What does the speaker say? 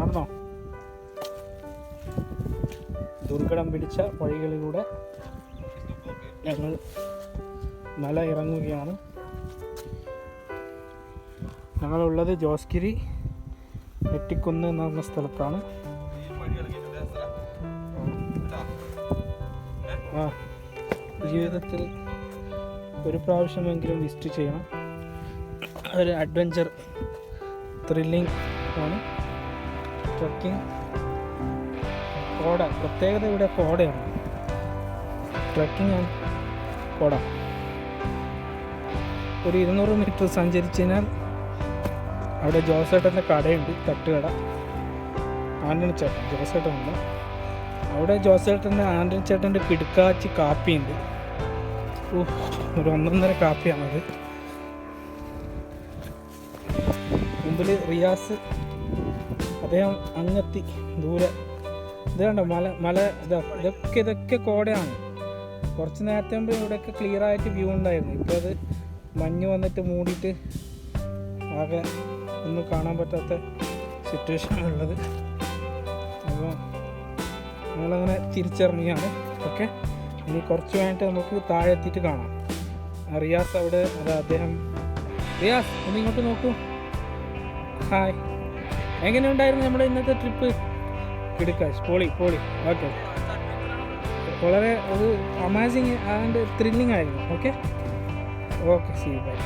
നടന്നോ. ദുർഘടം പിടിച്ച വഴികളിലൂടെ ഞങ്ങൾ മല ഇറങ്ങുകയാണ്. ഞങ്ങളുള്ളത് ജോസ്ഗിരി നെറ്റിക്കുന്ന് എന്ന് പറഞ്ഞ സ്ഥലത്താണ്. ജീവിതത്തിൽ ഒരു പ്രാവശ്യമെങ്കിലും വിസിറ്റ് ചെയ്യണം. ഒരു അഡ്വഞ്ചർ ത്രില്ലിംഗ് ആണ് ട്രക്കിംഗ്. കോട, പ്രത്യേകത ഇവിടെ കോടയാണ്. ട്രക്കിംഗ് ആണ് കോട. ഒരു 200 മീറ്റർ സഞ്ചരിച്ച് കഴിഞ്ഞാൽ അവിടെ ജോസേട്ടൻ്റെ കടയുണ്ട്, തട്ടുകട. ആൻ്റണി ചേട്ടൻ, ജോസേട്ടനല്ല. അവിടെ ജോസേട്ടൻ്റെ ആൻ്റണി ചേട്ടൻ്റെ കിടുക്കാച്ചി കാപ്പിയുണ്ട്. ഒരു 1.5 കാപ്പിയാണത്. മുമ്പിൽ റിയാസ്, അദ്ദേഹം അങ്ങെത്തി ദൂരെ. ഇത് കണ്ടോ മല ഇതൊക്കെ കോടയാണ്. കുറച്ച് നേരത്തെ മുമ്പ് ഇവിടെയൊക്കെ ക്ലിയർ ആയിട്ട് വ്യൂ ഉണ്ടായിരുന്നു. ഇപ്പോൾ അത് മഞ്ഞ് വന്നിട്ട് മൂടിയിട്ട് ആകെ ഒന്നും കാണാൻ പറ്റാത്ത സിറ്റുവേഷനാണുള്ളത്. അപ്പോൾ ഞങ്ങളങ്ങനെ തിരിച്ചിറങ്ങിയാണ്. ഓക്കെ, ഇനി കുറച്ച് കഴിഞ്ഞിട്ട് നമുക്ക് താഴെ എത്തിയിട്ട് കാണാം. റിയാസ് അവിടെ, അദ്ദേഹം. റിയാസ് ഒന്ന് ഇങ്ങോട്ട് നോക്കൂ. ഹായ്, എങ്ങനെ ഉണ്ടായിരുന്നു നമ്മുടെ ഇന്നത്തെ ട്രിപ്പ്? കിടുക്കാശ്, പൊളി. ഓക്കെ, വളരെ ഒരു അമേസിങ് ആൻഡ് ത്രില്ലിംഗ് ആയിരുന്നു. Okay, see by.